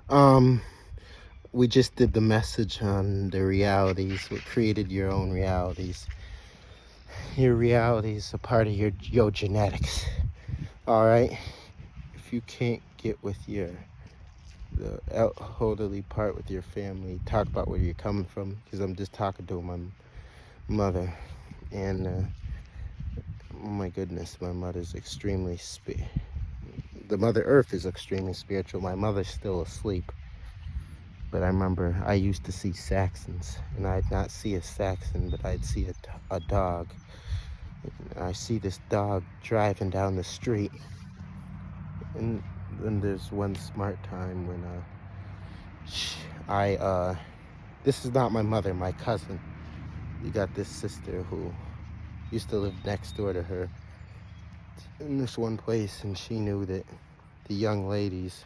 Um, we just did the message on the realities. What created your own realities? Your reality is a part of your genetics. All right. If you can't get with the elderly part with your family, talk about where you're coming from. Because I'm just talking to my mother, and oh my goodness, my mother's extremely the Mother Earth is extremely spiritual. My mother's still asleep. But I remember I used to see Saxons, and I'd not see a Saxon, but I'd see a dog. And I see this dog driving down the street, and then there's one smart time when this is not my mother, my cousin. You got this sister who used to live next door to her in this one place, and she knew that the young lady's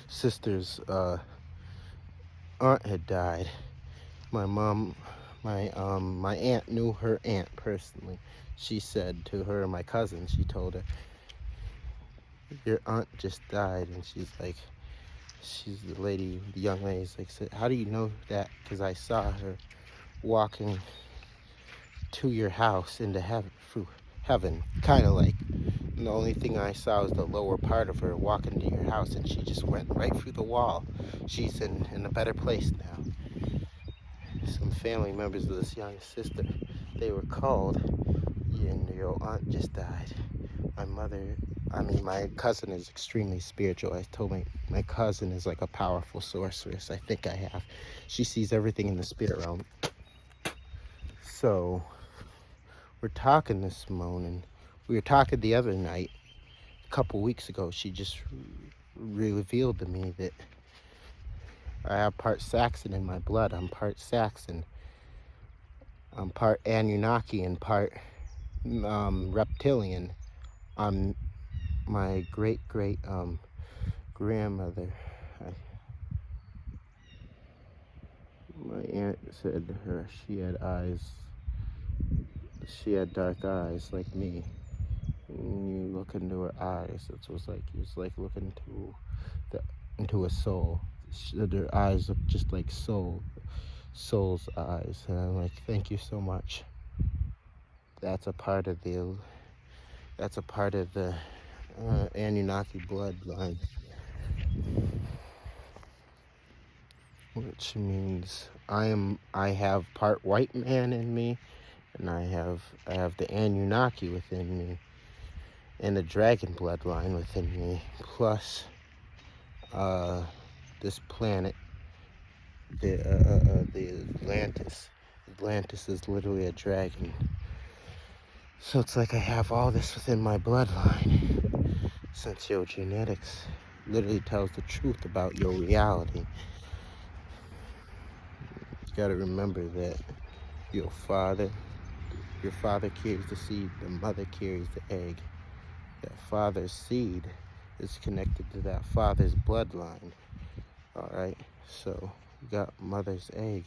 sister's aunt had died. My mom, my aunt knew her aunt personally. She said to her, my cousin, she told her, your aunt just died. And she's the young lady's like, said, how do you know that? Because I saw her walking to your house into heaven, kind of like. And the only thing I saw was the lower part of her walking to your house, and she just went right through the wall. She's in a better place now. Some family members of this young sister, they were called, and your aunt just died. My cousin is extremely spiritual. I told my cousin is like a powerful sorceress. I think I have. She sees everything in the spirit realm. So we're talking this morning. We were talking the other night, a couple weeks ago. She just revealed to me that I have part Saxon in my blood. I'm part Saxon. I'm part Anunnaki and part reptilian. I'm my great grandmother. My aunt said to her she had eyes. She had dark eyes like me. When you look into her eyes, it was like looking into a soul. Their eyes look just like soul's eyes. And I'm like, thank you so much. That's a part of the Anunnaki bloodline, which means I have part white man in me, and I have the Anunnaki within me, and the dragon bloodline within me, plus this planet, the Atlantis. Atlantis is literally a dragon. So it's like I have all this within my bloodline, since your genetics literally tells the truth about your reality. You gotta remember that your father carries the seed, the mother carries the egg. That father's seed is connected to that father's bloodline. Alright, so you got mother's egg,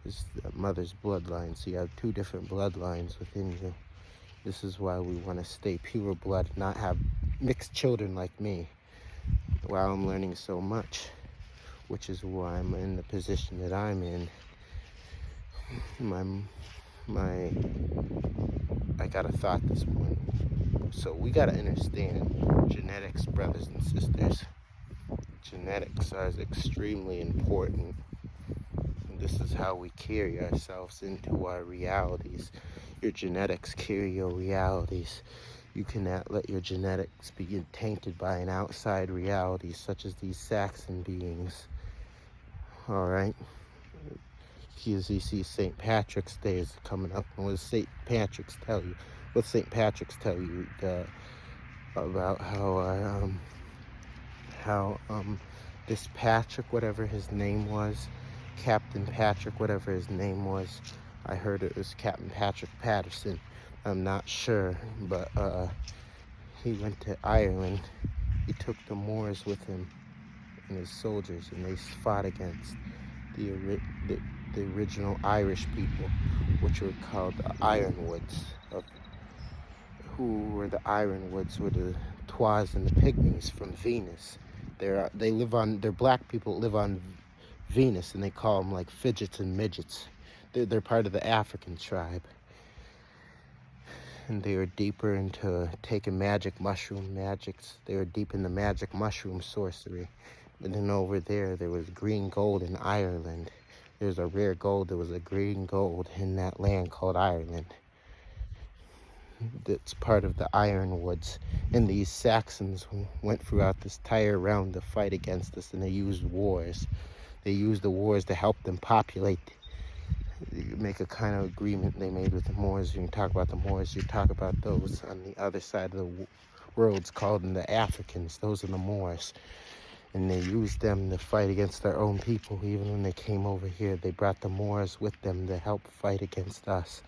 is the mother's bloodline. So you have two different bloodlines within you. This is why we want to stay pure blood, not have mixed children like me. While I'm learning so much, which is why I'm in the position that I'm in. I got a thought this morning. So we gotta understand genetics, brothers and sisters. Genetics are extremely important. This is how we carry ourselves into our realities. Your genetics carry your realities. You cannot let your genetics be tainted by an outside reality, such as these Saxon beings. Alright? Because you see St. Patrick's Day is coming up. And what does St. Patrick's tell you? What St. Patrick's tell you about how this Patrick, whatever his name was, Captain Patrick, whatever his name was, I heard it was Captain Patrick Patterson. I'm not sure, but he went to Ireland. He took the Moors with him and his soldiers, and they fought against the original Irish people, which were called the Ironwoods. Who were the Ironwoods? Were the Twas and the Pygmies from Venus. They're black people that live on Venus, and they call them like fidgets and midgets. They're part of the African tribe, and they were deeper into taking magics. They were deep in the magic mushroom sorcery. And then over there was green gold in Ireland. There's a rare gold. There was a green gold in that land called Ireland. That's part of the Ironwoods. And these Saxons went throughout this entire realm to fight against us, and they used wars. They used the wars to help them populate, make a kind of agreement they made with the Moors. When you talk about the Moors, you talk about those on the other side of the world, called them the Africans. Those are the Moors. And they used them to fight against their own people. Even when they came over here, they brought the Moors with them to help fight against us.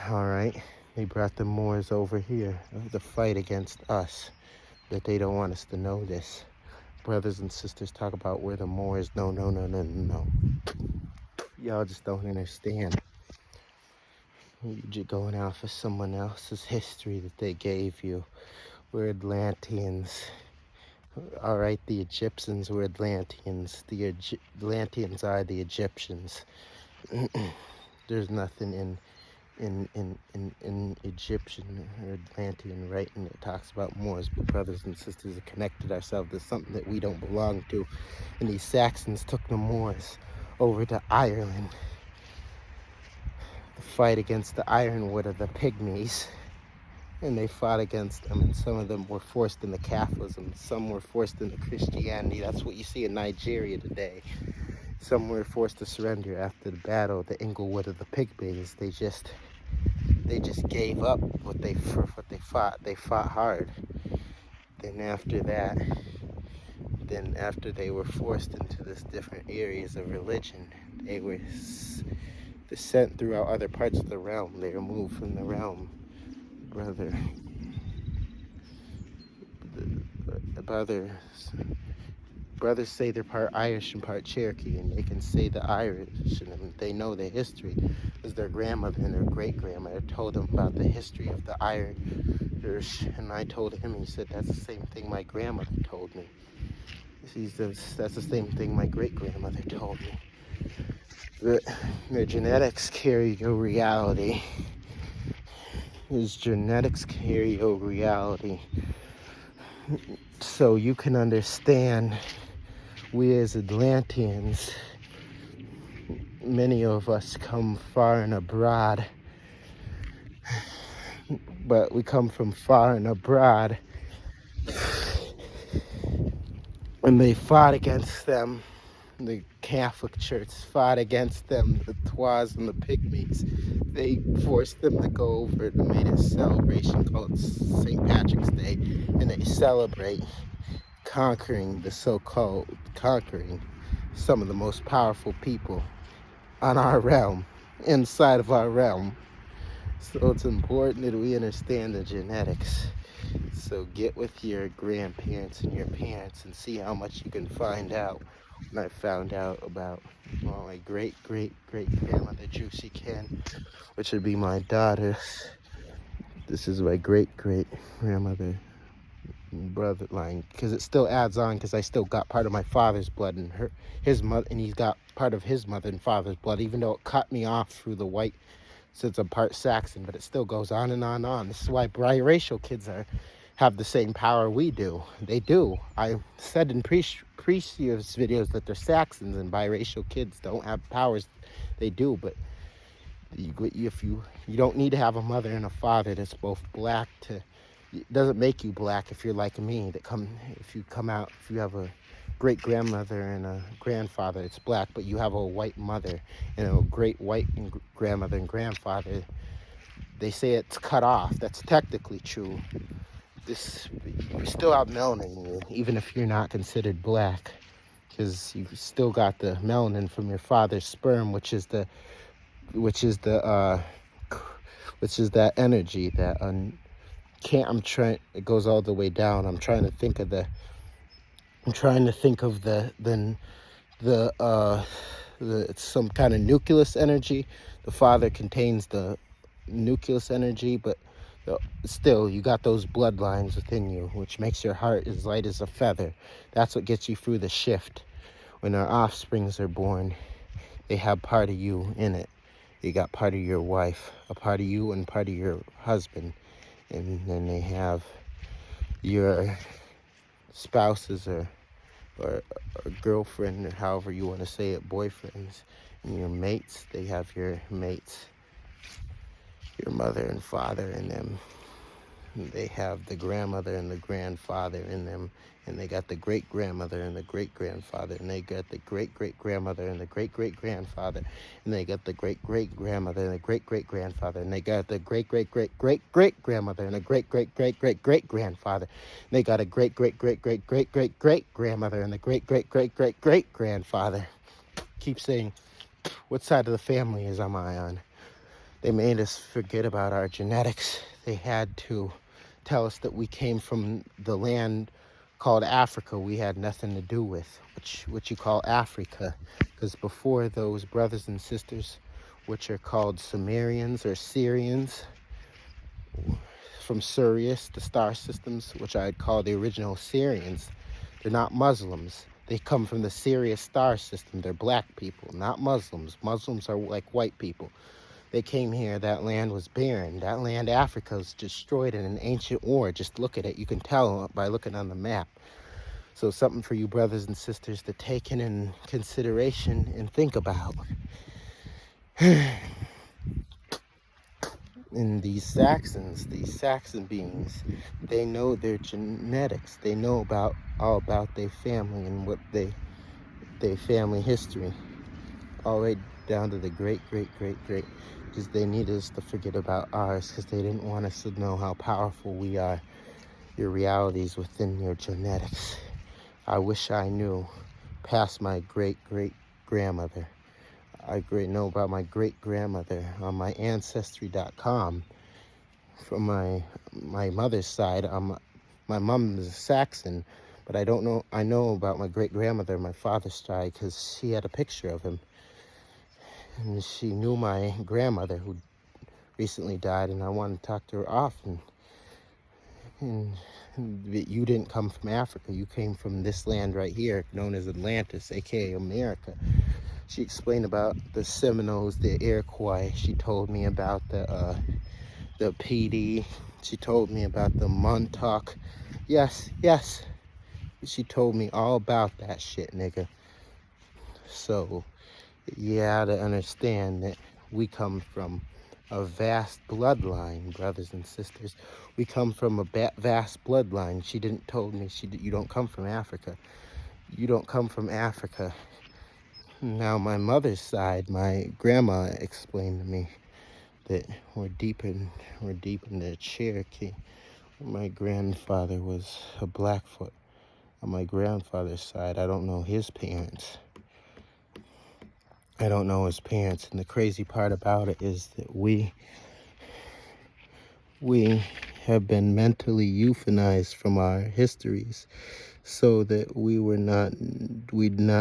All right? They brought the Moors over here to fight against us. But they don't want us to know this. Brothers and sisters talk about we're the Moors. No. Y'all just don't understand. You're just going off of someone else's history that they gave you. We're Atlanteans. All right, the Egyptians were Atlanteans. The Atlanteans are the Egyptians. There's nothing in Egyptian or Atlantean writing that talks about Moors, but brothers and sisters have connected ourselves to something that we don't belong to. And these Saxons took the Moors over to Ireland to fight against the Ironwood of the Pygmies. And they fought against them, and some of them were forced into Catholicism. Some were forced into Christianity. That's what you see in Nigeria today. Some were forced to surrender after the battle, the Inglewood of the Pygmies. They just gave up what they fought. They fought hard. Then after that, after they were forced into this different areas of religion, they were sent throughout other parts of the realm. They were moved from the realm. Brothers say they're part Irish and part Cherokee, and they can say the Irish, and they know the history, because their grandmother and their great-grandmother told them about the history of the Irish, and I told him, and he said, that's the same thing my grandmother told me. That's the same thing my great-grandmother told me. But their genetics carry your reality. His genetics carry your reality. So you can understand, we as Atlanteans, many of us come far and abroad. But we come from far and abroad. And they fought against them. The Catholic Church fought against them, the Twas and the Pygmies. They forced them to go over. They made a celebration called St. Patrick's Day, and they celebrate conquering some of the most powerful people on our realm, inside of our realm. So it's important that we understand the genetics. So get with your grandparents and your parents and see how much you can find out. And I found out about my great-great-great-grandmother, Juicy Ken, which would be my daughter. This is my great-great-grandmother brother line, because it still adds on, because I still got part of my father's blood and his mother, and he's got part of his mother and father's blood, even though it cut me off through the white, since I'm part Saxon, but it still goes on and on and on. This is why biracial kids have the same power we do. They do. I said in previous videos that they're Saxons and biracial kids don't have powers. They do, but if you don't need to have a mother and a father that's both black it doesn't make you black if you're like me. If you have a great grandmother and a grandfather, it's black, but you have a white mother and a great white grandmother and grandfather, they say it's cut off. That's technically true. You still have melanin in you, even if you're not considered black, because you still got the melanin from your father's sperm, which is that energy that it goes all the way down. I'm trying to think of it's some kind of nucleus energy. The father contains the nucleus energy, but Still, you got those bloodlines within you, which makes your heart as light as a feather. That's what gets you through the shift. When our offsprings are born, they have part of you in it. You got part of your wife, a part of you and part of your husband. And then they have your spouses or girlfriend, or however you want to say it, boyfriends. And your mates, they have your mates, your mother and father in them. They have the grandmother and the grandfather in them, and they got the great-grandmother and the great-grandfather, and they got the great-great-grandmother and the great-great-grandfather, and they got the great-great-grandmother and the great-great-grandfather, and they got the great-great-great-great-great-grandmother and the great-great-great-great-great-grandfather. They got a great-great-great-great-great-great-great-grandmother and the great-great-great-great-great-grandfather. Keep saying, what side of the family am I on? They made us forget about our genetics. They had to tell us that we came from the land called Africa we had nothing to do with, which you call Africa. Because before those brothers and sisters, which are called Sumerians or Syrians, from Sirius, the star systems, which I'd call the original Syrians, they're not Muslims. They come from the Sirius star system. They're black people, not Muslims. Muslims are like white people. They came here, that land was barren. That land, Africa, was destroyed in an ancient war. Just look at it. You can tell by looking on the map. So something for you brothers and sisters to take in consideration and think about. And these Saxon beings, they know their genetics. They know all about their family and what their family history. All the way down to the great, because they need us to forget about ours, because they didn't want us to know how powerful we are. Your realities within your genetics. I wish I knew past my great-great-grandmother. I know about my great-grandmother on my Ancestry.com. From my mother's side, my mom is a Saxon, but I don't know. I know about my great-grandmother, my father's side, because she had a picture of him. And she knew my grandmother, who recently died, and I wanted to talk to her often. And you didn't come from Africa. You came from this land right here, known as Atlantis, aka America. She explained about the Seminoles, the Iroquois. She told me about the PD. She told me about the Montauk. Yes. She told me all about that shit, nigga. So you gotta understand that we come from a vast bloodline, brothers and sisters. We come from a vast bloodline. She didn't told me you don't come from Africa. You don't come from Africa. Now my mother's side, my grandma explained to me that we're deep in the Cherokee. My grandfather was a Blackfoot. On my grandfather's side, I don't know his parents. And the crazy part about it is that we have been mentally euthanized from our histories, so that we'd not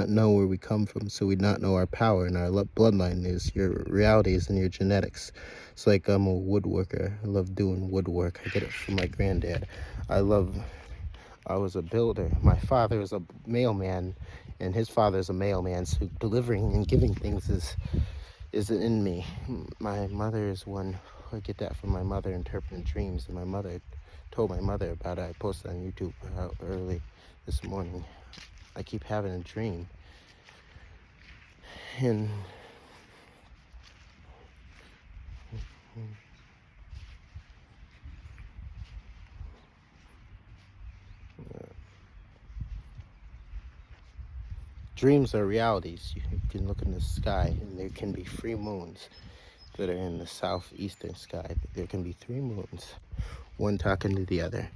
know where we come from, so we'd not know our power, and our bloodline is your realities and your genetics. It's like I'm a woodworker. I love doing woodwork. I get it from my granddad. I was a builder. My father is a mailman, and his father is a mailman, so delivering and giving things is in me. My mother is one. I get that from my mother, interpreting dreams, and my mother told my mother about it. I posted on YouTube early this morning. I keep having a dream, and dreams are realities. You can look in the sky, and there can be 3 moons that are in the southeastern sky. There can be 3 moons, one talking to the other.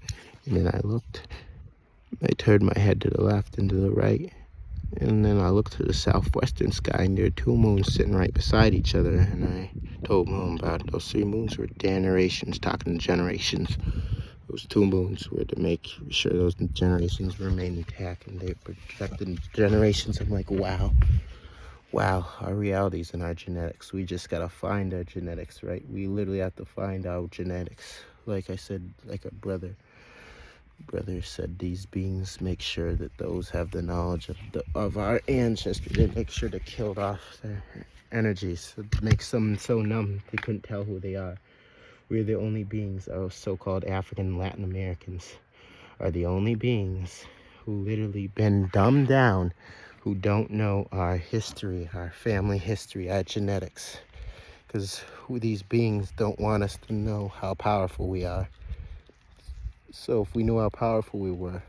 And then I looked. I turned my head to the left and to the right, and then I looked to the southwestern sky, and there are 2 moons sitting right beside each other. And I told Mom about it. Those 3 moons were generations, talking to generations. Those 2 moons were to make sure those generations remain intact, and they protected generations. I'm like, wow, our realities and our genetics. We just gotta find our genetics, right? We literally have to find our genetics. like I said, like a brother said, these beings make sure that those have the knowledge of our ancestors. They make sure to kill off their energies. It makes them so numb they couldn't tell who they are. We're the only beings, our so-called African and Latin Americans are the only beings who literally been dumbed down, who don't know our history, our family history, our genetics. Because these beings don't want us to know how powerful we are. So if we knew how powerful we were,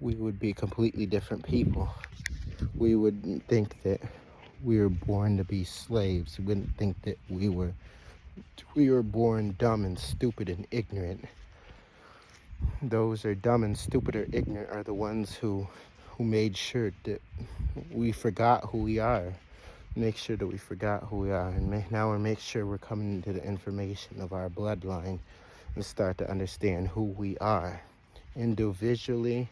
we would be completely different people. We wouldn't think that we were born to be slaves. We wouldn't think that we were born dumb and stupid and ignorant. Those are dumb and stupid or ignorant are the ones who made sure that we forgot who we are. Make sure that we forgot who we are, and now we make sure we're coming into the information of our bloodline and start to understand who we are. Individually,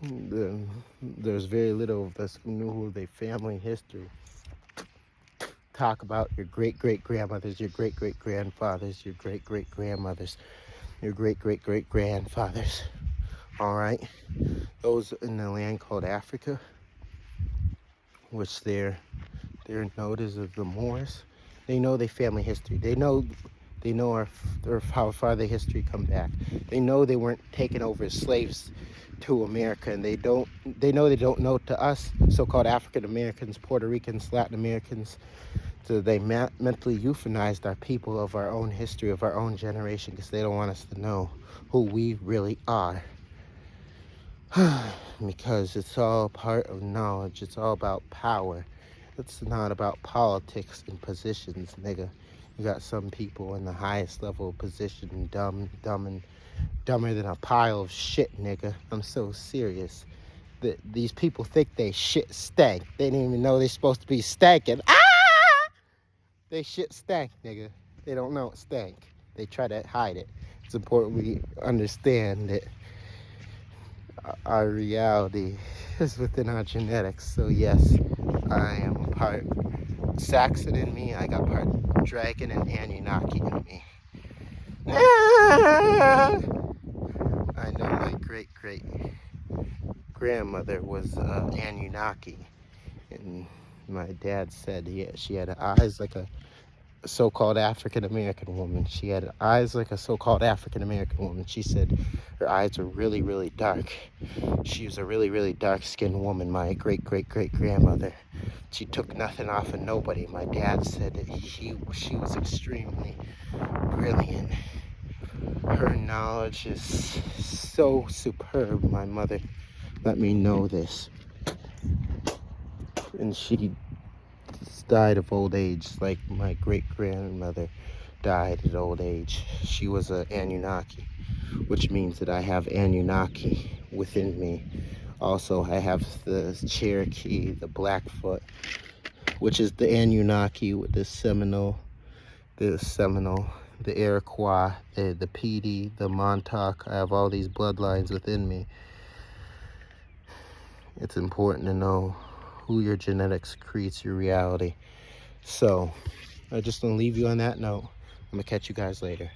there's very little of us who knew who their family history. Talk about your great-great-grandmothers, your great-great-grandfathers, your great-great-grandmothers, your great-great-great-grandfathers. All right? Those in the land called Africa, which they're known as the Moors. They know their family history. They know how far their history come back. They know they weren't taken over as slaves to America, and they know they don't know to us, so-called African Americans, Puerto Ricans, Latin Americans. So they mentally euthanized our people of our own history, of our own generation, because they don't want us to know who we really are. Because it's all part of knowledge. It's all about power. It's not about politics and positions, nigga. You got some people in the highest level of position, dumber than a pile of shit, nigga. I'm so serious. These people think they shit stank. They didn't even know they're supposed to be stanking. Ah! They shit stank, nigga. They don't know it stank. They try to hide it. It's important we understand that our reality is within our genetics. So yes, I am part Saxon in me. I got part dragon and Anunnaki in me. I know my great-great-grandmother was Anunnaki, and my dad said she had eyes like a so-called African-American woman. She had eyes like a so-called African-American woman. She said her eyes were really, really dark. She was a really, really dark-skinned woman, my great-great-great-grandmother. She took nothing off of nobody. My dad said that she was extremely brilliant. Her knowledge is so superb. My mother let me know this. And she died of old age, like my great-grandmother died at old age. She was an Anunnaki, which means that I have Anunnaki within me. Also, I have the Cherokee, the Blackfoot, which is the Anunnaki with the Seminole, the Iroquois, the Pedi, the Montauk. I have all these bloodlines within me. It's important to know who your genetics creates your reality. So I just want to leave you on that note. I'm gonna catch you guys later.